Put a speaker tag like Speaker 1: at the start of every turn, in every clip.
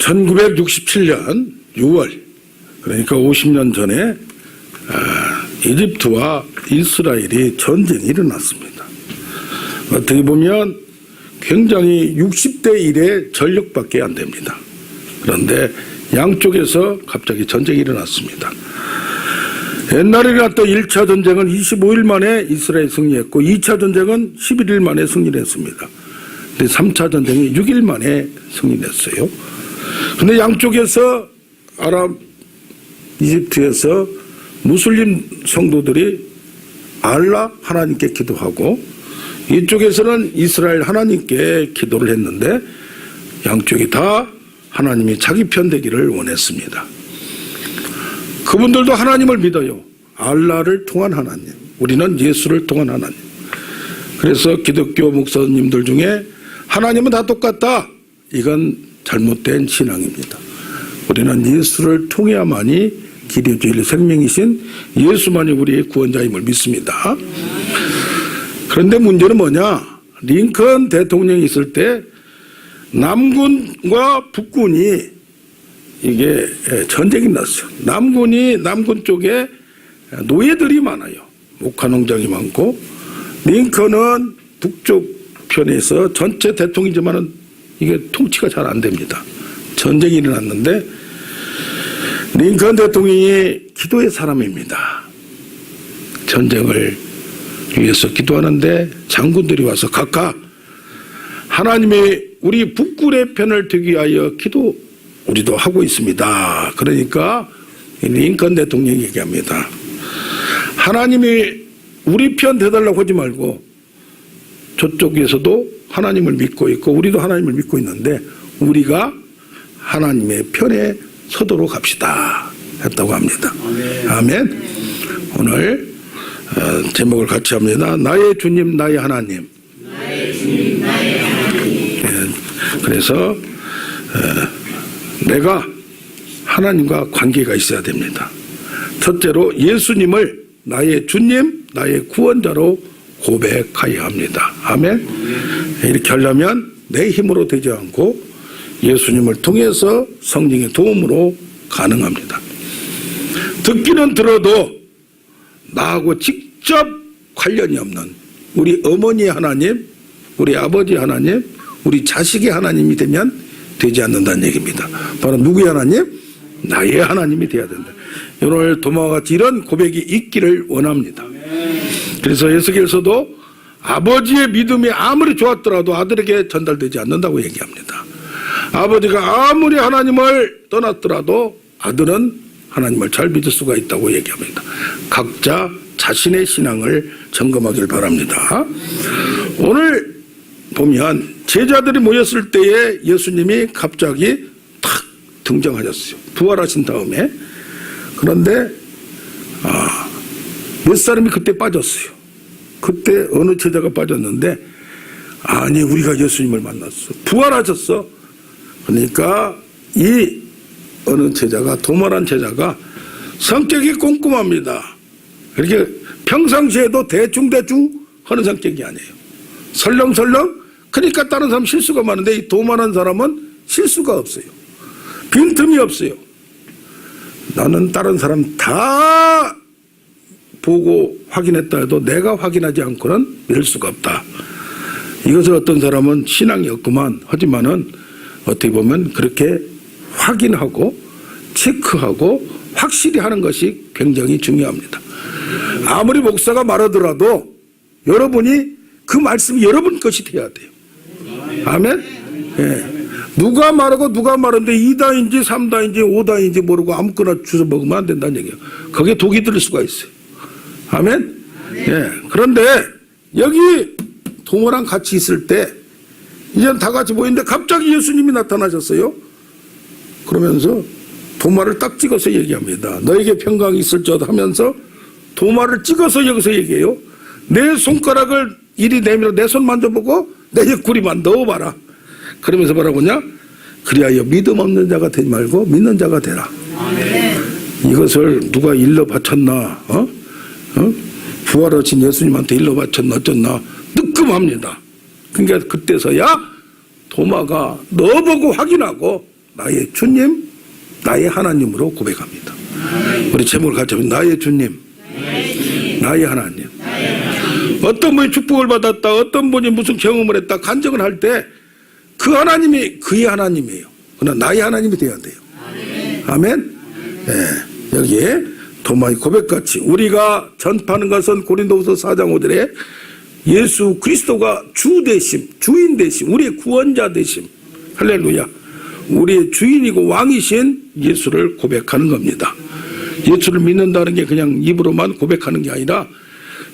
Speaker 1: 1967년 6월, 그러니까 50년 전에 이집트와 이스라엘이 전쟁이 일어났습니다. 어떻게 보면 굉장히 60대 1의 전력밖에 안 됩니다. 그런데 양쪽에서 갑자기 전쟁이 일어났습니다. 옛날에 일어났던 1차 전쟁은 25일 만에 이스라엘이 승리했고 2차 전쟁은 11일 만에 승리를 했습니다. 근데 3차 전쟁이 6일 만에 승리했어요. 근데 양쪽에서 아랍 이집트에서 무슬림 성도들이 알라 하나님께 기도하고 이쪽에서는 이스라엘 하나님께 기도를 했는데 양쪽이 다 하나님이 자기 편 되기를 원했습니다. 그분들도 하나님을 믿어요. 알라를 통한 하나님, 우리는 예수를 통한 하나님. 그래서 기독교 목사님들 중에 하나님은 다 똑같다, 이건 잘못된 신앙입니다. 우리는 예수를 통해야만이 길이 진리 생명이신 예수만이 우리의 구원자임을 믿습니다. 그런데 문제는 뭐냐? 링컨 대통령이 있을 때 남군과 북군이 이게 전쟁이 났어요. 남군 쪽에 노예들이 많아요. 목화농장이 많고, 링컨은 북쪽 편에서 전체 대통령이지만은 이게 통치가 잘 안 됩니다. 전쟁이 일어났는데 링컨 대통령이 기도의 사람입니다. 전쟁을 위해서 기도하는데 장군들이 와서 각각 하나님이 우리 북군의 편을 들기 위하여 기도 우리도 하고 있습니다. 그러니까 링컨 대통령이 얘기합니다. 하나님이 우리 편 되달라고 하지 말고 저쪽에서도 하나님을 믿고 있고 우리도 하나님을 믿고 있는데 우리가 하나님의 편에 서도록 합시다 했다고 합니다. 아멘. 오늘 제목을 같이 합니다. 나의 주님 나의 하나님.
Speaker 2: 나의 주님 나의 하나님.
Speaker 1: 그래서 내가 하나님과 관계가 있어야 됩니다. 첫째로 예수님을 나의 주님 나의 구원자로 고백하여야 합니다. 아멘. 이렇게 하려면 내 힘으로 되지 않고 예수님을 통해서 성령의 도움으로 가능합니다. 듣기는 들어도 나하고 직접 관련이 없는 우리 어머니의 하나님, 우리 아버지 하나님, 우리 자식의 하나님이 되면 되지 않는다는 얘기입니다. 바로 누구의 하나님? 나의 하나님이 되어야 된다. 오늘 도마와 같이 이런 고백이 있기를 원합니다. 그래서 에스겔서도 아버지의 믿음이 아무리 좋았더라도 아들에게 전달되지 않는다고 얘기합니다. 아버지가 아무리 하나님을 떠났더라도 아들은 하나님을 잘 믿을 수가 있다고 얘기합니다. 각자 자신의 신앙을 점검하길 바랍니다. 오늘 보면 제자들이 모였을 때에 예수님이 갑자기 탁 등장하셨어요. 부활하신 다음에. 그런데 몇 사람이 그때 빠졌어요. 그때 어느 제자가 빠졌는데 아니 우리가 예수님을 만났어. 부활하셨어. 그러니까 이 어느 제자가 도마란 제자가 성격이 꼼꼼합니다. 그렇게 평상시에도 대충대충 하는 성격이 아니에요. 설렁설렁. 그러니까 다른 사람 실수가 많은데 이 도마란 사람은 실수가 없어요. 빈틈이 없어요. 나는 다른 사람 다 보고 확인했다 해도 내가 확인하지 않고는 믿을 수가 없다. 이것을 어떤 사람은 신앙이 없구만 하지만은 어떻게 보면 그렇게 확인하고 체크하고 확실히 하는 것이 굉장히 중요합니다. 아무리 목사가 말하더라도 여러분이 그 말씀이 여러분 것이 돼야 돼요. 아멘? 예. 누가 말하고 누가 말하는데 2다인지 3다인지 5다인지 모르고 아무거나 주워 먹으면 안 된다는 얘기예요. 거기에 독이 들을 수가 있어요. 아멘? 예. 그런데 여기 도마랑 같이 있을 때 이제 다 같이 모였는데 갑자기 예수님이 나타나셨어요. 그러면서 도마를 딱 찍어서 얘기합니다. 너에게 평강이 있을지어다 하면서 도마를 찍어서 여기서 얘기해요. 내 손가락을 이리 내밀어 내 손 만져보고 내 옆구리만 넣어봐라. 그러면서 뭐라고 하냐? 그리하여 믿음 없는 자가 되지 말고 믿는 자가 되라. 이것을 누가 일러 바쳤나? 부활하신 예수님한테 일러 바쳤나 어쩌나 뜨끔합니다. 그러니까 그때서야 도마가 넣어보고 확인하고 나의 주님, 나의 하나님으로 고백합니다. 우리 제목을 같이 하면 나의 주님, 나의 하나님. 어떤 분이 축복을 받았다, 어떤 분이 무슨 경험을 했다, 간증을 할 때 그 하나님이 그의 하나님이에요. 그러나 나의 하나님이 되어야 돼요. 아멘. 네, 여기에 도마의 고백같이 우리가 전파하는 것은 고린도후서 4장 5절에 예수 그리스도가 주 되심, 주인 되심, 우리의 구원자 되심, 할렐루야, 우리의 주인이고 왕이신 예수를 고백하는 겁니다. 예수를 믿는다는 게 그냥 입으로만 고백하는 게 아니라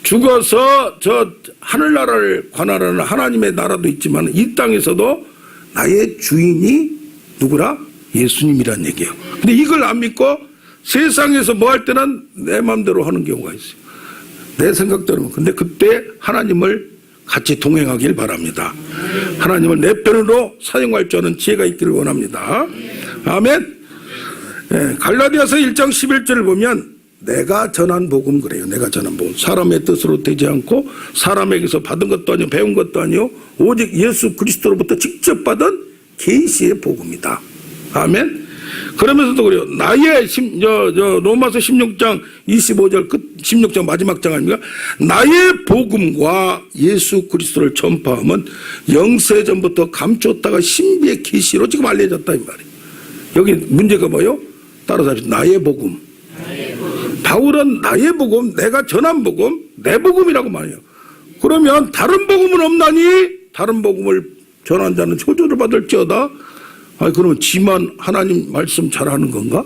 Speaker 1: 죽어서 저 하늘나라를 관할하는 하나님의 나라도 있지만 이 땅에서도 나의 주인이 누구라? 예수님이란 얘기예요. 근데 이걸 안 믿고 세상에서 뭐 할 때는 내 마음대로 하는 경우가 있어요. 내 생각대로. 근데 그때 하나님을 같이 동행하길 바랍니다. 하나님을 내 편으로 사용할 줄 아는 지혜가 있기를 원합니다. 아멘. 네, 갈라디아서 1장 11절을 보면 내가 전한 복음 그래요. 내가 전한 복음. 사람의 뜻으로 되지 않고 사람에게서 받은 것도 아니고 배운 것도 아니요 오직 예수 그리스도로부터 직접 받은 계시의 복음이다. 아멘. 그러면서도 그래요. 나의 로마서 16장 25절 끝 16장 마지막 장 아닙니까? 나의 복음과 예수 그리스도를 전파함은 영세전부터 감췄다가 신비의 계시로 지금 알려졌다 이 말이에요. 여기 문제가 뭐예요? 따라서 나의 복음. 바울은 나의 복음, 내가 전한 복음, 내 복음이라고 말해요. 그러면 다른 복음은 없나니 다른 복음을 전한 자는 저주를 받을지어다. 그러면 지만 하나님 말씀 잘하는 건가?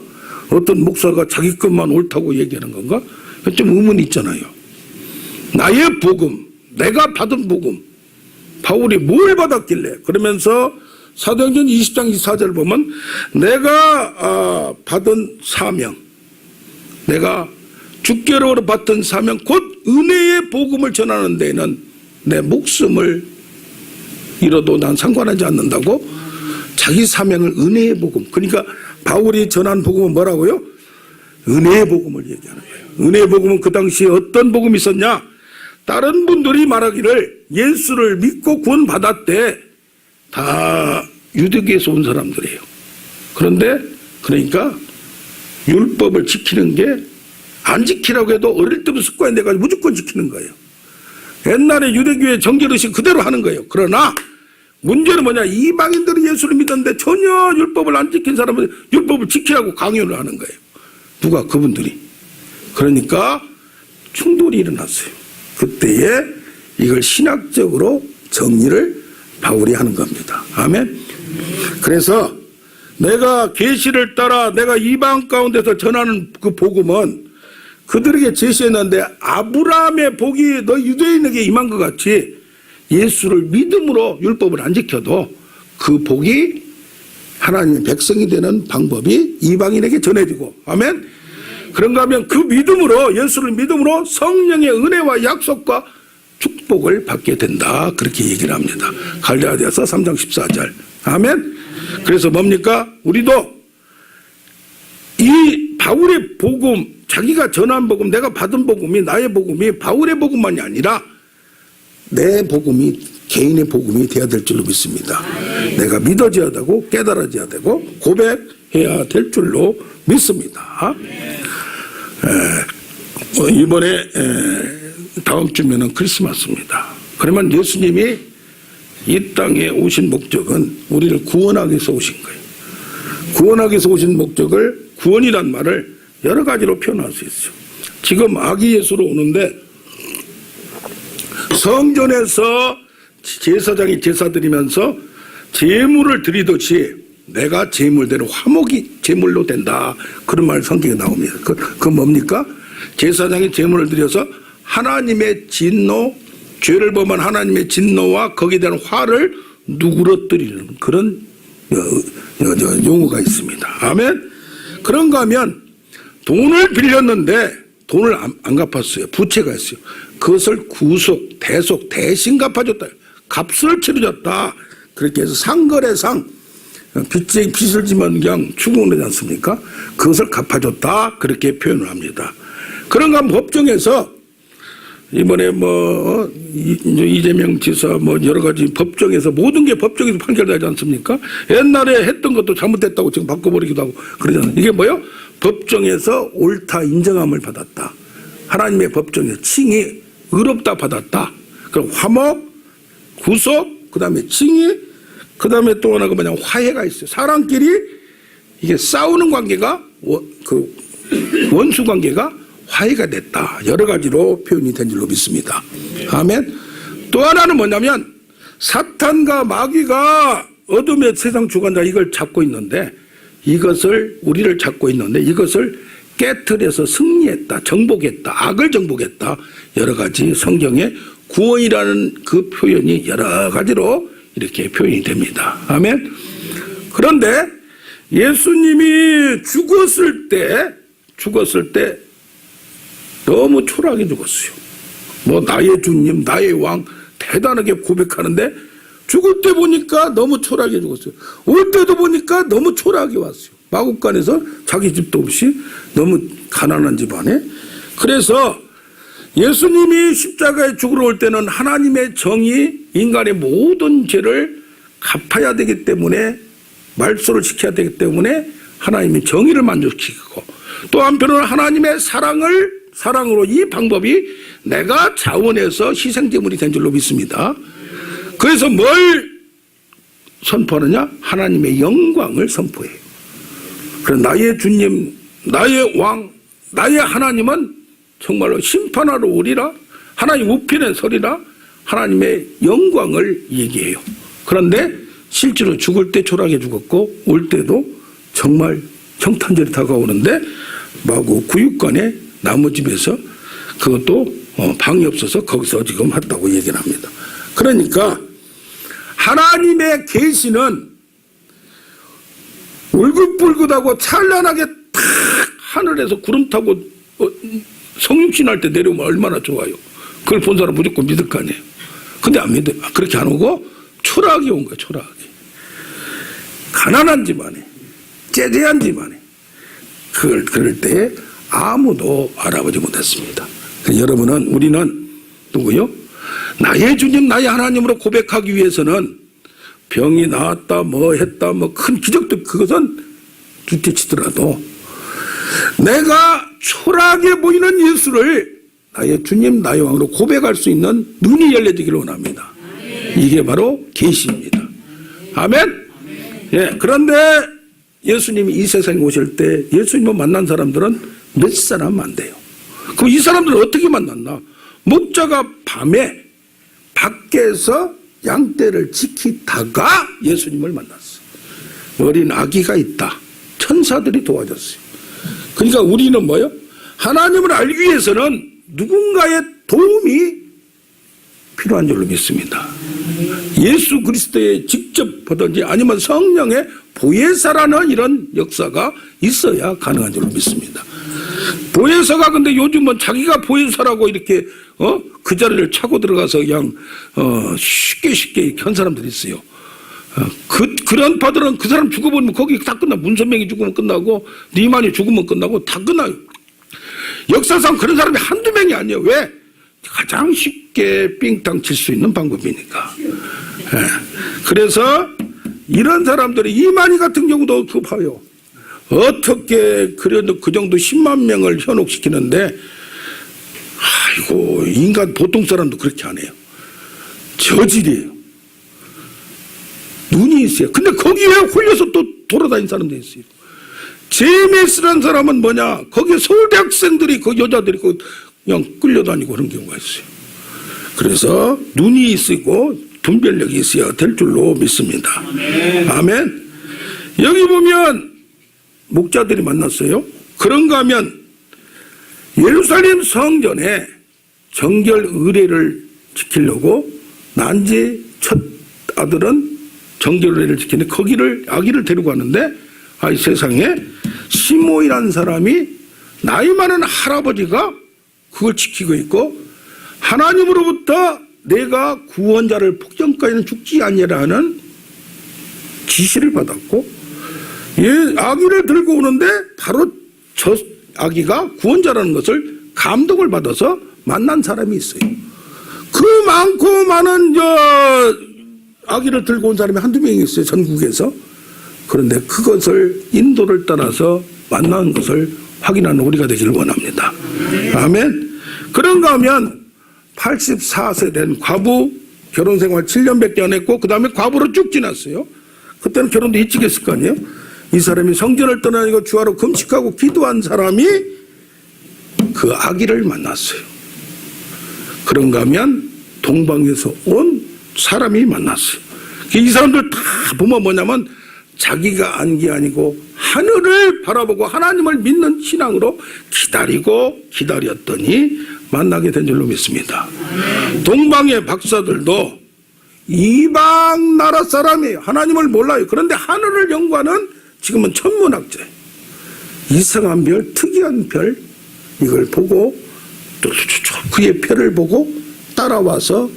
Speaker 1: 어떤 목사가 자기 것만 옳다고 얘기하는 건가? 좀 의문이 있잖아요. 나의 복음, 내가 받은 복음, 바울이 뭘 받았길래? 그러면서 사도행전 20장 24절을 보면 내가 받은 사명, 내가 주께로부터 받은 사명 곧 은혜의 복음을 전하는 데에는 내 목숨을 잃어도 난 상관하지 않는다고 자기 사명을 은혜의 복음, 그러니까 바울이 전한 복음은 뭐라고요? 은혜의 복음을 얘기하는 거예요. 은혜의 복음은 그 당시에 어떤 복음이 있었냐? 다른 분들이 말하기를 예수를 믿고 구원 받았대. 다 유대교에서 온 사람들이에요. 그런데 그러니까 율법을 지키는 게 안 지키라고 해도 어릴 때부터 습관이 돼가지고 무조건 지키는 거예요. 옛날에 유대교의 정결의식 그대로 하는 거예요. 그러나 문제는 뭐냐? 이방인들이 예수를 믿었는데 전혀 율법을 안 지킨 사람은 율법을 지키라고 강요를 하는 거예요. 누가? 그분들이. 그러니까 충돌이 일어났어요. 그때에 이걸 신학적으로 정리를 바울이 하는 겁니다. 아멘. 그래서 내가 계시를 따라 내가 이방 가운데서 전하는 그 복음은 그들에게 제시했는데 아브라함의 복이 너 유대인에게 임한 것 같이 예수를 믿음으로 율법을 안 지켜도 그 복이 하나님의 백성이 되는 방법이 이방인에게 전해지고, 아멘. 그런가 하면 그 믿음으로, 예수를 믿음으로 성령의 은혜와 약속과 축복을 받게 된다, 그렇게 얘기를 합니다. 갈라디아서 3장 14절. 아멘. 그래서 뭡니까? 우리도 이 바울의 복음, 자기가 전한 복음, 내가 받은 복음이, 나의 복음이 바울의 복음만이 아니라 내 복음이 개인의 복음이 되어야 될 줄로 믿습니다. 내가 믿어져야 되고 깨달아져야 되고 고백해야 될 줄로 믿습니다. 이번에 다음 주면은 크리스마스입니다. 그러면 예수님이 이 땅에 오신 목적은 우리를 구원하기 위해서 오신 거예요. 구원하기 위해서 오신 목적을, 구원이란 말을 여러 가지로 표현할 수 있어요. 지금 아기 예수로 오는데 성전에서 제사장이 제사 드리면서 제물을 드리듯이 내가 제물대로 화목이 제물로 된다, 그런 말 성경에 나옵니다. 그 뭡니까? 제사장이 제물을 드려서 하나님의 진노, 죄를 범한 하나님의 진노와 거기에 대한 화를 누그러뜨리는 그런 용어가 있습니다. 아멘. 그런가 하면 돈을 빌렸는데 돈을 안 갚았어요. 부채가 있어요. 그것을 구속, 대속, 대신 갚아줬다. 값을 치러줬다. 그렇게 해서 상거래상, 빚을 지면 그냥 추궁되지 않습니까? 그것을 갚아줬다. 그렇게 표현을 합니다. 그런가 하면 법정에서 이번에 이재명 지사 여러 가지 법정에서 모든 게 법정에서 판결되지 않습니까? 옛날에 했던 것도 잘못됐다고 지금 바꿔버리기도 하고 그러잖아요. 이게 뭐요? 법정에서 옳다 인정함을 받았다. 하나님의 법정에 칭의 의롭다 받았다. 그럼 화목, 구속, 그 다음에 칭의, 그 다음에 또 하나가 뭐냐 화해가 있어요. 사람끼리 이게 싸우는 관계가 원수 관계가 화해가 됐다. 여러 가지로 표현이 된 줄로 믿습니다. 아멘. 또 하나는 뭐냐면 사탄과 마귀가 어둠의 세상 주관자 이걸 잡고 있는데 우리를 잡고 있는데 이것을 깨트려서 승리했다. 정복했다. 악을 정복했다. 여러 가지 성경에 구원이라는 그 표현이 여러 가지로 이렇게 표현이 됩니다. 아멘. 그런데 예수님이 죽었을 때 너무 초라하게 죽었어요. 나의 주님, 나의 왕 대단하게 고백하는데 죽을 때 보니까 너무 초라하게 죽었어요. 올 때도 보니까 너무 초라하게 왔어요. 마국간에서 자기 집도 없이 너무 가난한 집안에. 그래서 예수님이 십자가에 죽으러 올 때는 하나님의 정의, 인간의 모든 죄를 갚아야 되기 때문에 말소를 지켜야 되기 때문에 하나님의 정의를 만족시키고 또 한편으로는 하나님의 사랑으로 이 방법이 내가 자원해서 희생제물이 된 줄로 믿습니다. 그래서 뭘 선포하느냐? 하나님의 영광을 선포해요. 그래서 나의 주님, 나의 왕, 나의 하나님은 정말로 심판하러 오리라, 하나님 우편에 서리라, 하나님의 영광을 얘기해요. 그런데 실제로 죽을 때 초라하게 죽었고 올 때도 정말 성탄절이 다가오는데 마구 구육관에 나무집에서 그것도 방이 없어서 거기서 지금 했다고 얘기를 합니다. 그러니까 하나님의 계시는 울긋불긋하고 찬란하게 탁 하늘에서 구름 타고 성육신할 때 내려오면 얼마나 좋아요. 그걸 본 사람 무조건 믿을 거 아니에요. 근데 안 믿어요. 그렇게 안 오고 초라하게 온 거예요. 초라하게. 가난한 집안에 째째한 집안에 그럴 때 아무도 알아보지 못했습니다. 여러분은 우리는 누구요? 나의 주님 나의 하나님으로 고백하기 위해서는 병이 나았다 했다 큰 기적도 그것은 둘째치더라도 내가 초라하게 보이는 예수를 나의 주님 나의 왕으로 고백할 수 있는 눈이 열려지기를 원합니다. 이게 바로 계시입니다. 아멘. 예, 그런데 예수님이 이 세상에 오실 때 예수님을 만난 사람들은 몇 사람 안 돼요. 그럼 이 사람들은 어떻게 만났나? 목자가 밤에 밖에서 양떼를 지키다가 예수님을 만났어. 어린 아기가 있다. 천사들이 도와줬어요. 그러니까 우리는 뭐요? 하나님을 알기 위해서는 누군가의 도움이 필요한 줄로 믿습니다. 예수 그리스도의 직접 보든지 아니면 성령의 보혜사라는 이런 역사가 있어야 가능한 줄로 믿습니다. 보혜사가 근데 요즘은 자기가 보혜사라고 이렇게 그 자리를 차고 들어가서 그냥 쉽게 한 사람들이 있어요. 그런 파들은 그 사람 죽어버리면 거기 다 끝나. 문선명이 죽으면 끝나고 니만이 죽으면 끝나고 다 끝나요. 역사상 그런 사람이 한두 명이 아니에요. 왜? 가장 쉽게 삥땅 칠 수 있는 방법이니까. 그래서 이런 사람들이 이만희 같은 경우도 봐요. 어떻게 그래도 그 정도 10만 명을 현혹시키는데 아이고 인간 보통 사람도 그렇게 안 해요. 저질이에요. 눈이 있어요. 근데 거기에 홀려서 또 돌아다니는 사람도 있어요. 제메스라는 사람은 뭐냐? 거기에 서울대 학생들이 그 여자들이 그냥 끌려다니고 그런 경우가 있어요. 그래서 눈이 있고 분별력이 있어야 될 줄로 믿습니다. 아멘. 여기 보면 목자들이 만났어요. 그런가 하면 예루살렘 성전에 정결 의례를 지키려고 난지 첫 아들은 정결 의례를 지키는데 거기를 아기를 데리고 왔는데 이 세상에 시모이라는 사람이 나이 많은 할아버지가 그걸 지키고 있고 하나님으로부터 내가 구원자를 폭정까지는 죽지 아니라는 지시를 받았고 아기를 들고 오는데 바로 저 아기가 구원자라는 것을 감동을 받아서 만난 사람이 있어요. 그 많고 많은 아기를 들고 온 사람이 한두 명이 있어요, 전국에서. 그런데 그것을 인도를 따라서 만난 것을 확인하는 우리가 되기를 원합니다. 아멘. 그런가 하면 84세 된 과부, 결혼 생활 7년밖에 안 했고 그 다음에 과부로 쭉 지났어요. 그때는 결혼도 일찍 했을 거 아니에요. 이 사람이 성전을 떠나니까 주하로 금식하고 기도한 사람이 그 아기를 만났어요. 그런가 하면 동방에서 온 사람이 만났어요. 이 사람들 다 보면 뭐냐면 자기가 안 게 아니고 하늘을 바라보고 하나님을 믿는 신앙으로 기다렸더니 만나게 된 줄로 믿습니다. 동방의 박사들도 이방 나라 사람이에요. 하나님을 몰라요. 그런데 하늘을 연구하는 지금은 천문학자예요. 이상한 별, 특이한 별, 이걸 보고 또 그의 별을 보고 따라와서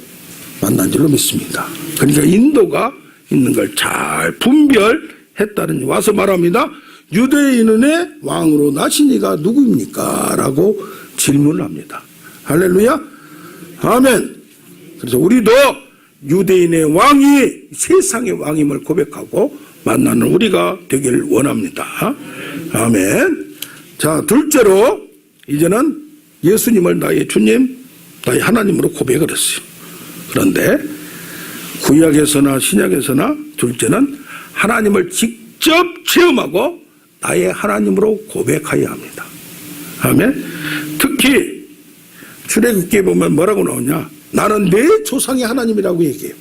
Speaker 1: 만난 줄로 믿습니다. 그러니까 인도가 있는 걸 잘 분별했다는, 와서 말합니다. 유대인의 왕으로 나신 이가 누구입니까? 라고 질문을 합니다. 할렐루야. 아멘. 그래서 우리도 유대인의 왕이 세상의 왕임을 고백하고 만나는 우리가 되길 원합니다. 아멘. 자, 둘째로 이제는 예수님을 나의 주님, 나의 하나님으로 고백을 했어요. 그런데 구약에서나 신약에서나 둘째는 하나님을 직접 체험하고 나의 하나님으로 고백해야 합니다. 아멘. 특히 출애굽기에 보면 뭐라고 나오냐? 나는 내 조상의 하나님이라고 얘기해요.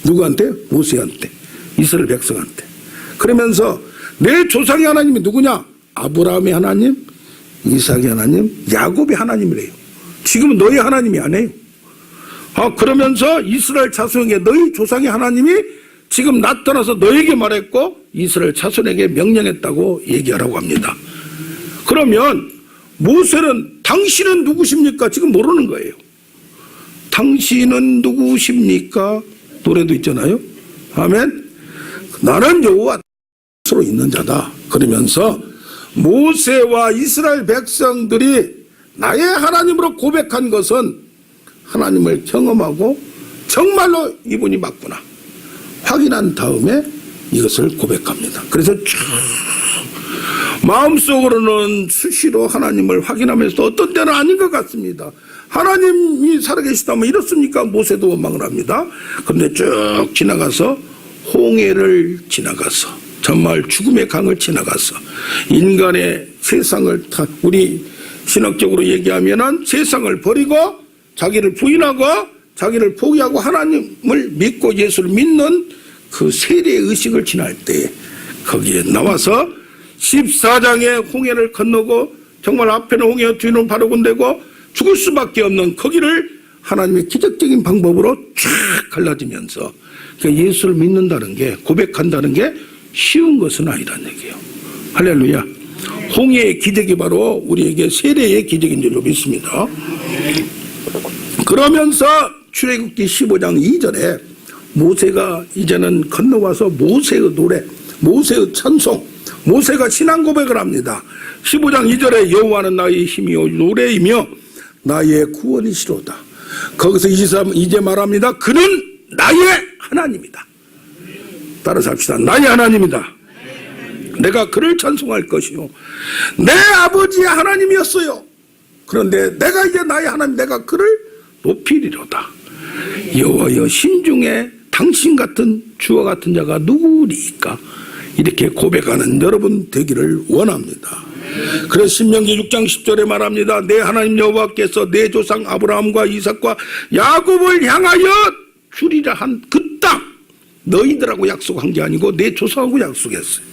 Speaker 1: 누구한테? 모세한테, 이스라엘 백성한테. 그러면서 내 조상의 하나님이 누구냐? 아브라함의 하나님, 이삭의 하나님, 야곱의 하나님이래요. 지금은 너희 하나님이 아니에요. 그러면서 이스라엘 자손에게 너희 조상의 하나님이 지금 나타나서 너에게 말했고 이스라엘 자손에게 명령했다고 얘기하라고 합니다. 그러면 모세는 당신은 누구십니까? 지금 모르는 거예요. 당신은 누구십니까? 노래도 있잖아요. 아멘. 나는 여호와 스스로 있는 자다. 그러면서 모세와 이스라엘 백성들이 나의 하나님으로 고백한 것은 하나님을 경험하고 정말로 이분이 맞구나 확인한 다음에 이것을 고백합니다. 그래서 쭉 마음속으로는 수시로 하나님을 확인하면서 어떤 때는 아닌 것 같습니다. 하나님이 살아계시다면 이렇습니까? 모세도 원망을 합니다. 그런데 쭉 지나가서 홍해를 지나가서 정말 죽음의 강을 지나가서 인간의 세상을 우리 신학적으로 얘기하면은 세상을 버리고 자기를 부인하고 자기를 포기하고 하나님을 믿고 예수를 믿는 그 세례 의식을 지날 때 거기에 나와서 14장의 홍해를 건너고 정말 앞에는 홍해 뒤는 바로 군대고 죽을 수밖에 없는 거기를 하나님의 기적적인 방법으로 쫙 갈라지면서 그러니까 예수를 믿는다는 게 고백한다는 게 쉬운 것은 아니라는 얘기예요. 할렐루야. 홍해의 기적이 바로 우리에게 세례의 기적인 줄로 믿습니다. 그러면서 출애굽기 15장 2절에 모세가 이제는 건너와서 모세의 노래, 모세의 찬송, 모세가 신앙 고백을 합니다. 15장 2절에 여호와는 나의 힘이요 노래이며 나의 구원이시로다. 거기서 이제 말합니다. 그는 나의 하나님이다. 따라서 합시다. 나의 하나님이다. 내가 그를 찬송할 것이요 내 아버지의 하나님이었어요. 그런데 내가 이제 나의 하나님, 내가 그를 높이리로다. 여호와여 심중에 당신 같은 주와 같은 자가 누구리까? 이렇게 고백하는 여러분 되기를 원합니다. 그래서 신명기 6장 10절에 말합니다. 내 하나님 여호와께서 내 조상 아브라함과 이삭과 야곱을 향하여 주리라 한 그 땅, 너희들하고 약속한 게 아니고 내 조상하고 약속했어요.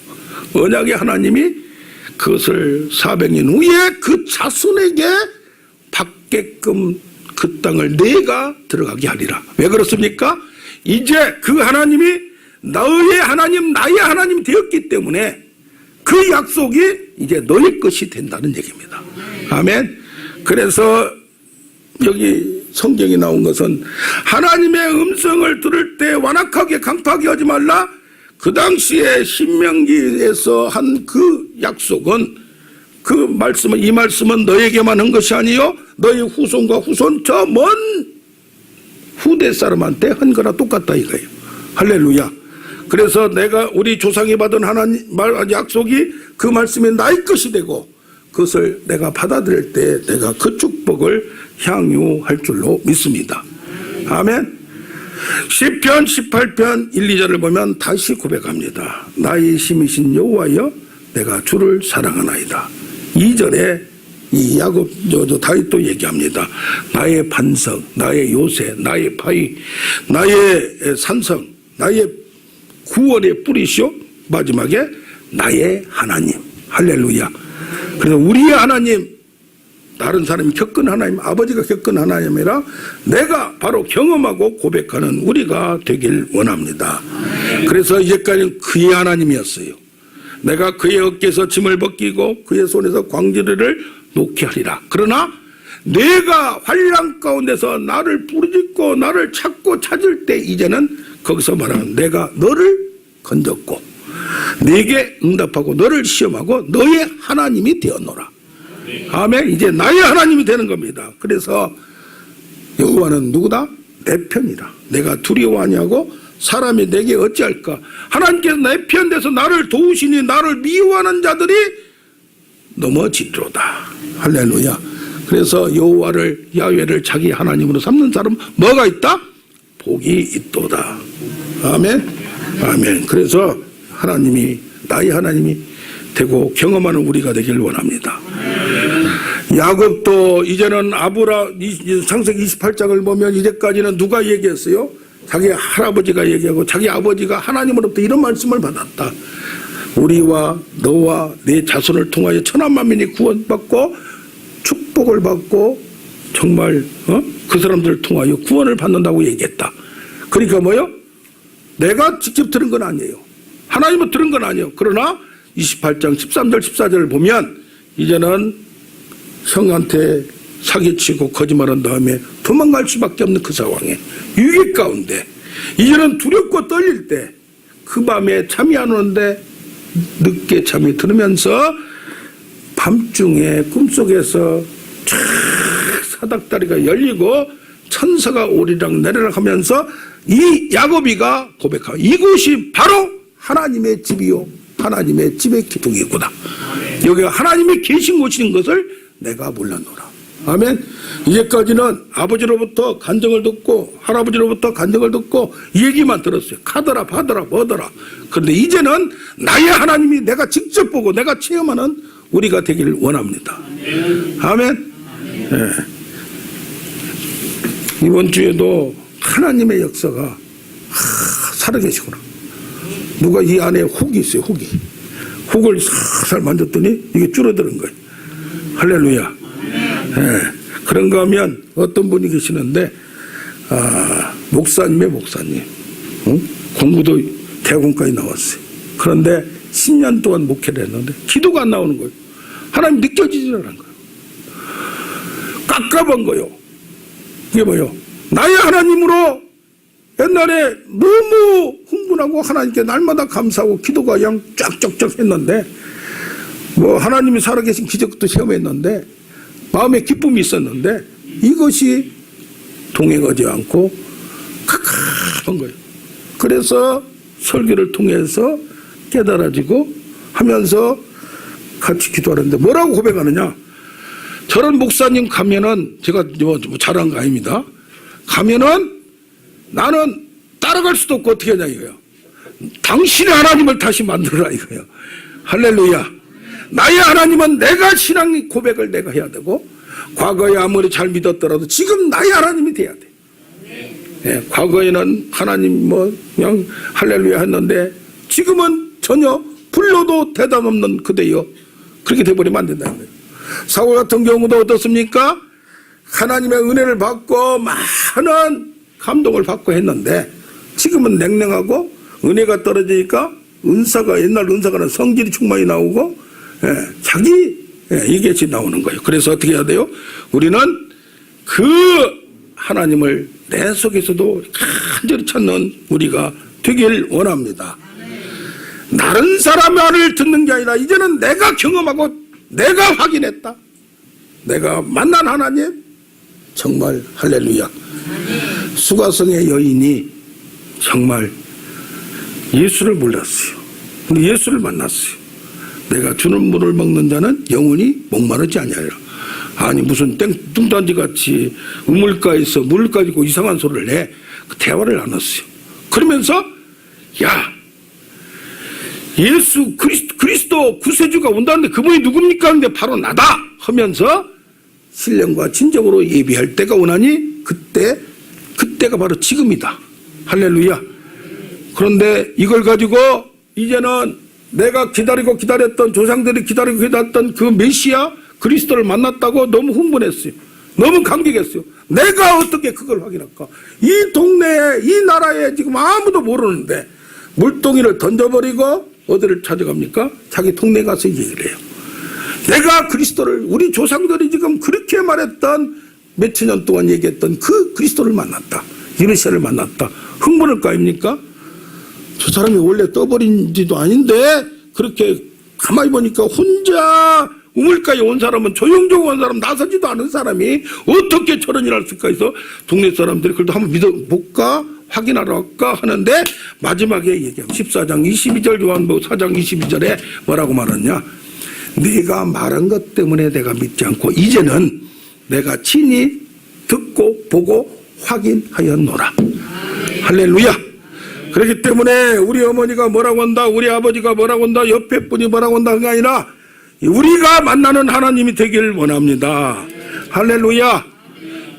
Speaker 1: 언약의 하나님이 그것을 400년 후에 그 자손에게 받게끔 그 땅을 내가 들어가게 하리라. 왜 그렇습니까? 이제 그 하나님이 너의 하나님, 나의 하나님이 되었기 때문에 그 약속이 이제 너의 것이 된다는 얘기입니다. 아멘. 그래서 여기 성경에 나온 것은 하나님의 음성을 들을 때 완악하게 강팍하게 하지 말라. 그 당시에 신명기에서 한 그 약속은 그 말씀은, 이 말씀은 너에게만 한 것이 아니요 너희 후손과 후손 저 먼 후대 사람한테 한 거나 똑같다 이거예요. 할렐루야. 그래서 내가 우리 조상이 받은 하나님 약속이 그 말씀이 나의 것이 되고 그것을 내가 받아들일 때 내가 그 축복을 향유할 줄로 믿습니다. 아멘. 시편 18편 1, 2절을 보면 다시 고백합니다. 나의 힘이신 여호와여 내가 주를 사랑하나이다. 2절에 이 야곱 다윗도 얘기합니다. 나의 반석, 나의 요새, 나의 바위, 나의 산성, 나의 구원의 뿌리시오. 마지막에 나의 하나님. 할렐루야. 그래서 우리의 하나님, 다른 사람이 겪은 하나님, 아버지가 겪은 하나님이라 내가 바로 경험하고 고백하는 우리가 되길 원합니다. 그래서 이제까지는 그의 하나님이었어요. 내가 그의 어깨에서 짐을 벗기고 그의 손에서 광주리를 놓게 하리라. 그러나 내가 환난 가운데서 나를 부르짖고 나를 찾고 찾을 때 이제는 거기서 말하는 내가 너를 건졌고 네게 응답하고 너를 시험하고 너의 하나님이 되었노라. 아멘. 이제 나의 하나님이 되는 겁니다. 그래서 여호와는 누구다? 내 편이라. 내가 두려워 아니하고 사람이 내게 어찌할까? 하나님께서 내 편 돼서 나를 도우시니 나를 미워하는 자들이 넘어지리로다. 할렐루야. 그래서 여호와를 야훼를 자기 하나님으로 삼는 사람 뭐가 있다? 복이 있도다. 아멘. 아멘. 그래서 하나님이 나의 하나님이 되고 경험하는 우리가 되길 원합니다. 야곱도 이제는 창세기 28장을 보면 이제까지는 누가 얘기했어요? 자기 할아버지가 얘기하고 자기 아버지가 하나님으로부터 이런 말씀을 받았다. 우리와 너와 네 자손을 통하여 천하만민이 구원받고 축복을 받고 정말 그 사람들을 통하여 구원을 받는다고 얘기했다. 그러니까 뭐요? 내가 직접 들은 건 아니에요. 하나님은 들은 건 아니에요. 그러나 28장 13절 14절을 보면 이제는 형한테 사기치고 거짓말한 다음에 도망갈 수밖에 없는 그 상황에 위기 가운데 이제는 두렵고 떨릴 때 그 밤에 잠이 안 오는데 늦게 잠이 들으면서 밤중에 꿈속에서 쫙 사닥다리가 열리고 천사가 오리락 내리락 하면서 이 야곱이가 고백하고 이곳이 바로 하나님의 집이요 하나님의 집의 기둥이구나. 여기가 하나님이 계신 곳인 것을 내가 몰랐노라. 아멘. 이제까지는 아버지로부터 간증을 듣고 할아버지로부터 간증을 듣고 이 얘기만 들었어요. 가더라 바더라 뭐더라. 그런데 이제는 나의 하나님이 내가 직접 보고 내가 체험하는 우리가 되기를 원합니다. 아멘. 네. 이번 주에도 하나님의 역사가 살아계시구나. 누가 이 안에 혹이 있어요. 혹을 살살 만졌더니 이게 줄어드는 거예요. 할렐루야. 네. 그런가 하면 어떤 분이 계시는데 목사님 응? 공부도 대학원까지 나왔어요. 그런데 10년 동안 목회를 했는데 기도가 안 나오는 거예요. 하나님 느껴지지 않는 거예요. 깝깝한 거예요. 이게 뭐예요? 나의 하나님으로 옛날에 너무 흥분하고 하나님께 날마다 감사하고 기도가 그냥 쫙쫙쫙 했는데 뭐 하나님이 살아계신 기적도 체험했는데 마음에 기쁨이 있었는데 이것이 동행하지 않고 깝깝한 거예요. 그래서 설교를 통해서 깨달아지고 하면서 같이 기도하는데 뭐라고 고백하느냐? 저런 목사님 가면은 제가 뭐 잘한 거 아닙니다. 가면은 나는 따라갈 수도 없고 어떻게 하냐 이거예요. 당신의 하나님을 다시 만들어라 이거예요. 할렐루야. 나의 하나님은 내가 신앙 고백을 내가 해야 되고 과거에 아무리 잘 믿었더라도 지금 나의 하나님이 돼야 돼. 네, 과거에는 하나님 뭐 그냥 할렐루야 했는데 지금은 전혀 불러도 대답 없는 그대여. 그렇게 돼버리면 안 된다는 거예요. 사울 같은 경우도 어떻습니까? 하나님의 은혜를 받고 많은 감동을 받고 했는데 지금은 냉랭하고 은혜가 떨어지니까 옛날 은사가는 성질이 충만히 나오고 이게 나오는 거예요. 그래서 어떻게 해야 돼요? 우리는 그 하나님을 내 속에서도 간절히 찾는 우리가 되길 원합니다. 다른 사람 말을 듣는 게 아니라 이제는 내가 경험하고 내가 확인했다. 내가 만난 하나님, 정말 할렐루야. 수가성의 여인이 정말 예수를 몰랐어요. 근데 예수를 만났어요. 내가 주는 물을 먹는 자는 영원히 목마르지 아니하리라. 아니 무슨 뚱딴지 같이 우물가에서 물 가지고 이상한 소리를 해. 그 대화를 나눴어요. 그러면서 야 예수 그리스도 구세주가 온다는데 그분이 누굽니까? 하는데 바로 나다 하면서 신령과 진정으로 예비할 때가 오나니 그때가 바로 지금이다. 할렐루야. 그런데 이걸 가지고 이제는 내가 기다렸던 조상들이 기다리고 기다렸던 그 메시아 그리스도를 만났다고 너무 흥분했어요. 너무 감격했어요. 내가 어떻게 그걸 확인할까? 이 동네에 이 나라에 지금 아무도 모르는데 물동이를 던져버리고 어디를 찾아갑니까? 자기 동네 가서 얘기를 해요. 내가 그리스도를 우리 조상들이 지금 그렇게 말했던 몇천 년 동안 얘기했던 그 그리스도를 만났다. 이 메시아를 만났다. 흥분할 거 아닙니까? 저 사람이 원래 떠버린지도 아닌데 그렇게 가만히 보니까 혼자 우물가에 온 사람은 조용조용 온 사람 나서지도 않은 사람이 어떻게 저런 일을 할 수가 있어? 동네 사람들이 그래도 한번 믿어볼까? 확인하러 갈까? 하는데 마지막에 얘기하면 14장 22절 요한복음 4장 22절에 뭐라고 말하냐? 네가 말한 것 때문에 내가 믿지 않고 이제는 내가 친히 듣고 보고 확인하였노라. 할렐루야. 그렇기 때문에 우리 어머니가 뭐라고 한다, 우리 아버지가 뭐라고 한다, 옆에 분이 뭐라고 한다 그게 아니라 우리가 만나는 하나님이 되길 원합니다. 할렐루야.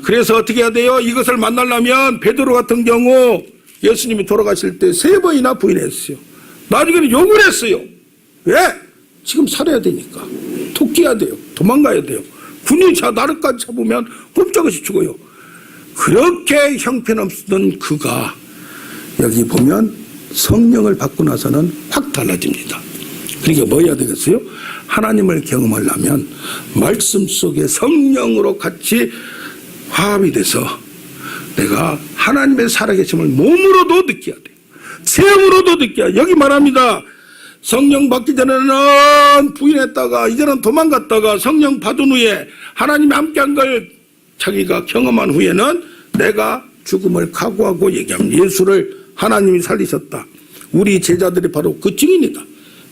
Speaker 1: 그래서 어떻게 해야 돼요? 이것을 만나려면 베드로 같은 경우 예수님이 돌아가실 때 3번이나 부인했어요. 나중에는 욕을 했어요. 왜? 지금 살아야 되니까. 토끼야 돼요. 도망가야 돼요. 군이 나를까지 잡으면 꼼짝없이 죽어요. 그렇게 형편없던 그가 여기 보면 성령을 받고 나서는 확 달라집니다. 그러니까 뭐 해야 되겠어요? 하나님을 경험하려면 말씀 속에 성령으로 같이 화합이 돼서 내가 하나님의 살아계심을 몸으로도 느껴야 돼요. 체험으로도 느껴야 돼요. 여기 말합니다. 성령 받기 전에는 부인했다가 이제는 도망갔다가 성령 받은 후에 하나님이 함께한 걸 자기가 경험한 후에는 내가 죽음을 각오하고 얘기합니다. 예수를 하나님이 살리셨다. 우리 제자들이 바로 그 증인이다.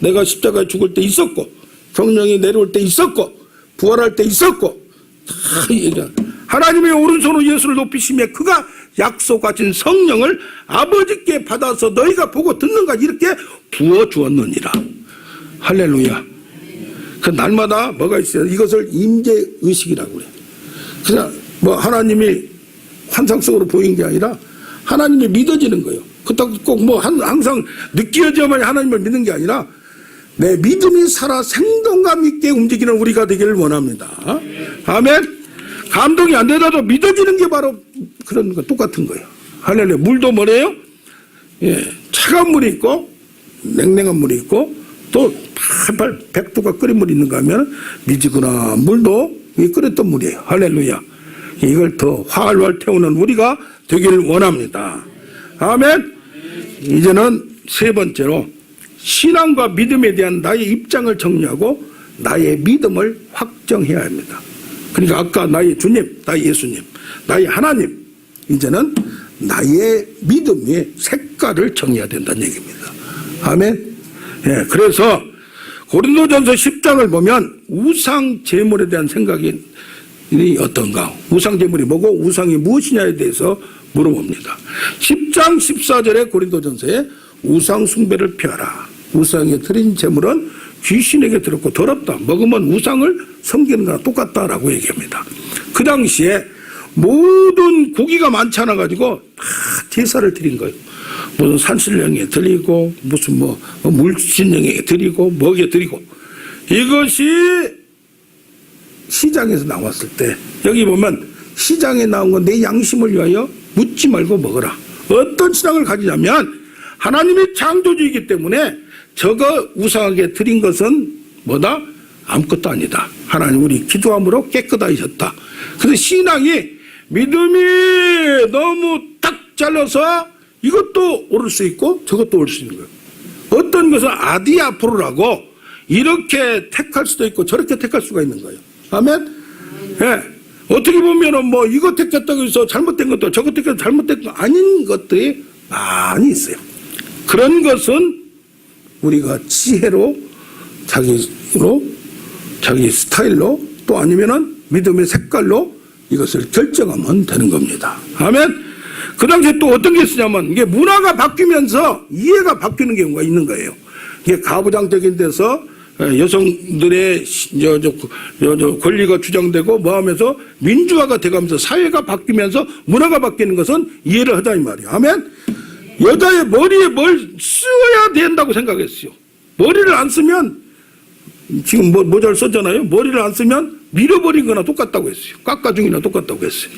Speaker 1: 내가 십자가에 죽을 때 있었고 성령이 내려올 때 있었고 부활할 때 있었고 다 얘기합니다. 하나님의 오른손으로 예수를 높이시며 그가 약속하신 성령을 아버지께 받아서 너희가 보고 듣는가 이렇게 부어주었느니라. 할렐루야. 그 날마다 뭐가 있어요? 이것을 임재의식이라고 그래요. 그냥 뭐 하나님이 환상 속으로 보인 게 아니라 하나님이 믿어지는 거예요. 그렇다고 꼭 뭐 항상 느껴져야만 하나님을 믿는 게 아니라 내 믿음이 살아 생동감 있게 움직이는 우리가 되기를 원합니다. 아멘. 감동이 안 되더라도 믿어지는 게 바로 그런 거 똑같은 거예요. 할렐루야. 물도 뭐래요? 예, 차가운 물이 있고 냉랭한 물이 있고 또 팔팔 100도가 끓인 물이 있는가 하면 미지근한 물도 끓였던 물이에요. 할렐루야. 이걸 더 활활 태우는 우리가 되기를 원합니다. 아멘. 이제는 세 번째로 신앙과 믿음에 대한 나의 입장을 정리하고 나의 믿음을 확정해야 합니다. 그러니까 아까 나의 주님, 나의 예수님, 나의 하나님, 이제는 나의 믿음의 색깔을 정해야 된다는 얘기입니다. 아멘. 예, 그래서 고린도전서 10장을 보면 우상 제물에 대한 생각이 어떤가? 우상 제물이 뭐고 우상이 무엇이냐에 대해서 물어봅니다. 10장 14절에 고린도전서에 우상 숭배를 피하라. 우상에 드린 제물은 귀신에게 들었고 더럽다. 먹으면 우상을 섬기는 거랑 똑같다라고 얘기합니다. 그 당시에 모든 고기가 많지 않아 가지고 다 제사를 드린 거예요. 무슨 산신령에 드리고 무슨 뭐 물신령에 드리고 먹에 드리고 이것이 시장에서 나왔을 때 여기 보면 시장에 나온 건 내 양심을 위하여 묻지 말고 먹어라. 어떤 신앙을 가지냐면 하나님의 창조주이기 때문에 저거 우상하게 드린 것은 뭐다? 아무것도 아니다. 하나님 우리 기도함으로 깨끗하셨다. 그래서 신앙이 믿음이 너무 딱 잘라서 이것도 오를 수 있고 저것도 오를 수 있는 거예요. 어떤 것은 아디아포로라고 이렇게 택할 수도 있고 저렇게 택할 수가 있는 거예요. 아멘? 예. 어떻게 보면은 뭐 이거 택했다고 해서 잘못된 것도 저거 택해서 잘못된 거 아닌 것들이 많이 있어요. 그런 것은 우리가 지혜로 자기 스타일로 또 아니면은 믿음의 색깔로 이것을 결정하면 되는 겁니다. 아멘. 그 당시에 또 어떤 게 있으냐면 이게 문화가 바뀌면서 이해가 바뀌는 경우가 있는 거예요. 이게 가부장적인 데서 여성들의 권리가 주장되고 뭐 하면서 민주화가 돼가면서 사회가 바뀌면서 문화가 바뀌는 것은 이해를 하자 이 말이에요. 아멘. 여자의 머리에 뭘 써야 된다고 생각했어요. 머리를 안 쓰면 지금 모자를 썼잖아요. 머리를 안 쓰면 밀어버린 거나 똑같다고 했어요. 깎아주기나 똑같다고 했어요.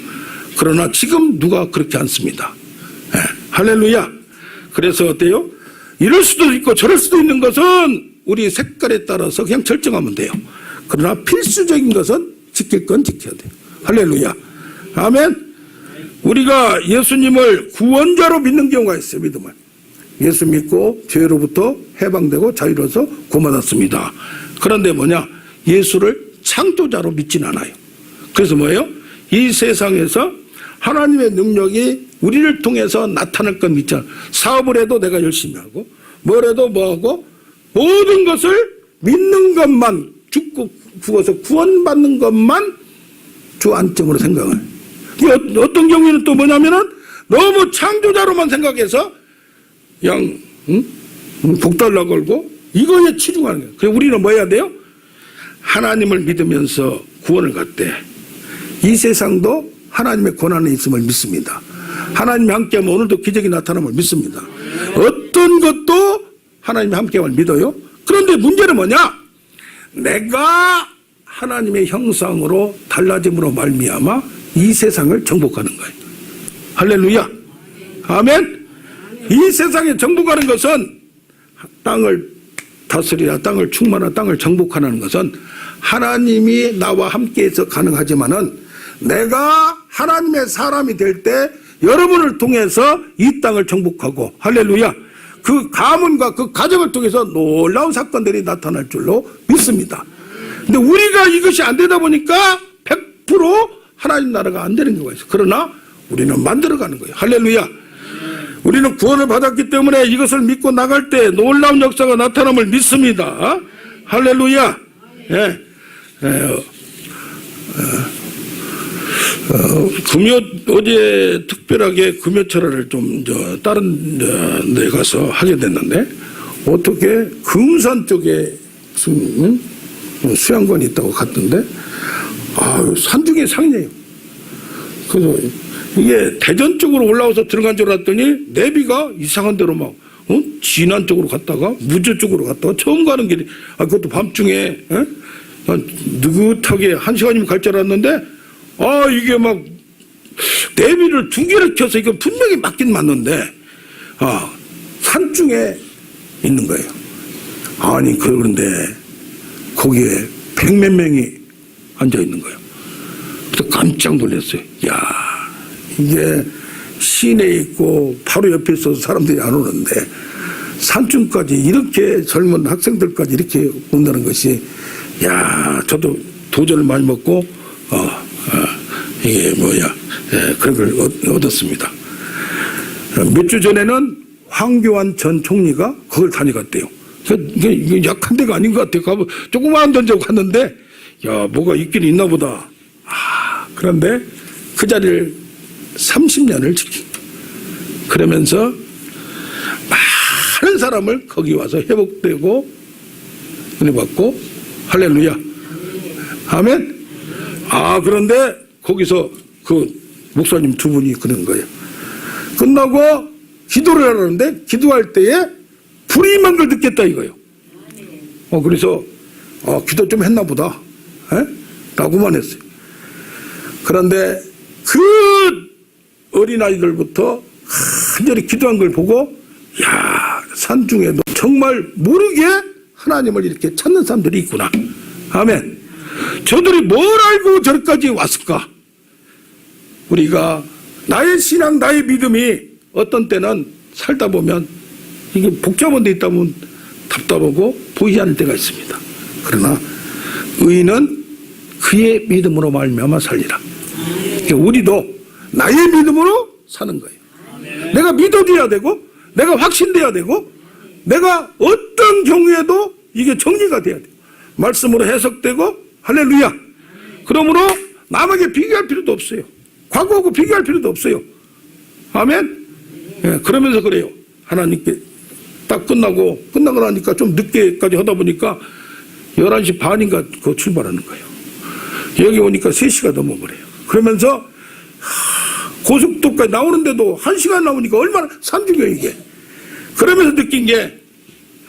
Speaker 1: 그러나 지금 누가 그렇게 안 씁니다. 네. 할렐루야. 그래서 어때요? 이럴 수도 있고 저럴 수도 있는 것은 우리 색깔에 따라서 그냥 결정하면 돼요. 그러나 필수적인 것은 지킬 건 지켜야 돼요. 할렐루야. 아멘. 우리가 예수님을 구원자로 믿는 경우가 있어요. 믿음을. 예수 믿고 죄로부터 해방되고 자유로워서 구원받았습니다. 그런데 뭐냐? 예수를 창조자로 믿진 않아요. 그래서 뭐예요? 이 세상에서 하나님의 능력이 우리를 통해서 나타날 건 믿잖아. 사업을 해도 내가 열심히 하고 뭘 해도 뭐하고 모든 것을 믿는 것만 죽어서 구원받는 것만 주 안점으로 생각을. 어떤 경우에는 또 뭐냐면은 너무 창조자로만 생각해서 그냥 복달라 걸고 이거에 치중하는 거예요. 그래서 우리는 뭐 해야 돼요? 하나님을 믿으면서 구원을 갖되 이 세상도 하나님의 권한에 있음을 믿습니다. 하나님이 함께하면 오늘도 기적이 나타남을 믿습니다. 어떤 것도 하나님이 함께함을 믿어요. 그런데 문제는 뭐냐? 내가 하나님의 형상으로 달라짐으로 말미암아 이 세상을 정복하는 거예요. 할렐루야. 아멘. 이 세상에 정복하는 것은 땅을 다스리라, 땅을 충만하라, 땅을 정복하는 것은 하나님이 나와 함께해서 가능하지만은 내가 하나님의 사람이 될 때 여러분을 통해서 이 땅을 정복하고 할렐루야. 그 가문과 그 가정을 통해서 놀라운 사건들이 나타날 줄로 믿습니다. 근데 우리가 이것이 안 되다 보니까 100% 하나님 나라가 안 되는 경우가 있어요. 그러나 우리는 만들어가는 거예요. 할렐루야. 우리는 구원을 받았기 때문에 이것을 믿고 나갈 때 놀라운 역사가 나타남을 믿습니다. 할렐루야. 예. 어제 특별하게 금요철화를 좀 다른 데 가서 하게 됐는데 어떻게 금산 쪽에 무슨 수양관이 있다고 갔던데 산 중에 상이에요. 그래서 이게 대전 쪽으로 올라와서 들어간 줄 알았더니 내비가 이상한 데로 막 진안 쪽으로 갔다가 무저 쪽으로 갔다가 처음 가는 길이 그것도 밤중에 느긋하게 1시간이면 갈 줄 알았는데 이게 막 내비를 2개를 켜서 이거 분명히 맞긴 맞는데 산중에 있는 거예요. 아니 그런데 거기에 100몇 명이 앉아 있는 거예요. 그래서 깜짝 놀랐어요. 야 이게 시내에 있고 바로 옆에 있어서 사람들이 안 오는데 산중까지 이렇게 젊은 학생들까지 이렇게 온다는 것이 저도 도전을 많이 먹고 이게 그런 걸 얻었습니다. 몇 주 전에는 황교안 전 총리가 그걸 다녀갔대요. 이게 약한 데가 아닌 것 같아요. 조그마한 던져 갔는데 뭐가 있긴 있나 보다. 그런데 그 자리를 30년을 지킨. 그러면서 많은 사람을 거기 와서 회복되고 은혜 받고 할렐루야. 아멘. 그런데 거기서 그 목사님 2분이 그런 거예요. 끝나고 기도를 하려는데 기도할 때에 불이 임한 걸 느꼈다 이거예요. 그래서 기도 좀 했나 보다 라고만 했어요. 그런데 그 어린아이들부터 간절히 기도한 걸 보고 산중에도 정말 모르게 하나님을 이렇게 찾는 사람들이 있구나. 아멘. 저들이 뭘 알고 저기까지 왔을까? 우리가 나의 신앙, 나의 믿음이 어떤 때는 살다 보면 이게 복잡한 데 있다 보면 답답하고 보이지 않을 때가 있습니다. 그러나 의인은 그의 믿음으로 말미암아 살리라. 그러니까 우리도 나의 믿음으로 사는 거예요. 내가 믿어줘야 되고, 내가 확신돼야 되고, 내가 어떤 경우에도 이게 정리가 돼야 돼요. 말씀으로 해석되고, 할렐루야. 그러므로 남에게 비교할 필요도 없어요. 과거하고 비교할 필요도 없어요. 아멘. 예, 그러면서 그래요. 하나님께 딱 끝나고 나니까 좀 늦게까지 하다 보니까 11시 반인가 그 출발하는 거예요. 여기 오니까 3시가 넘어버려요. 그러면서 고속도로까지 나오는데도 1시간 나오니까 얼마나 산중이에요 이게. 그러면서 느낀 게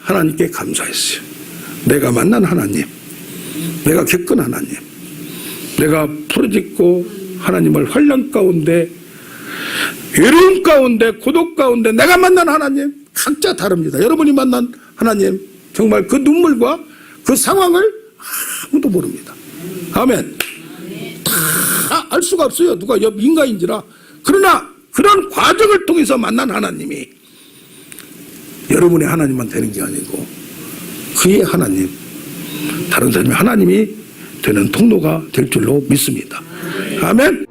Speaker 1: 하나님께 감사했어요. 내가 만난 하나님, 내가 겪은 하나님, 내가 부르짖고 하나님을 환난 가운데, 외로움 가운데, 고독 가운데 내가 만난 하나님, 각자 다릅니다. 여러분이 만난 하나님, 정말 그 눈물과 그 상황을 아무도 모릅니다. 아멘. 다 알 수가 없어요. 누가 옆 인가인지라. 그러나 그런 과정을 통해서 만난 하나님이 여러분의 하나님만 되는 게 아니고 그의 하나님, 다른 사람의 하나님이 되는 통로가 될 줄로 믿습니다. 아멘.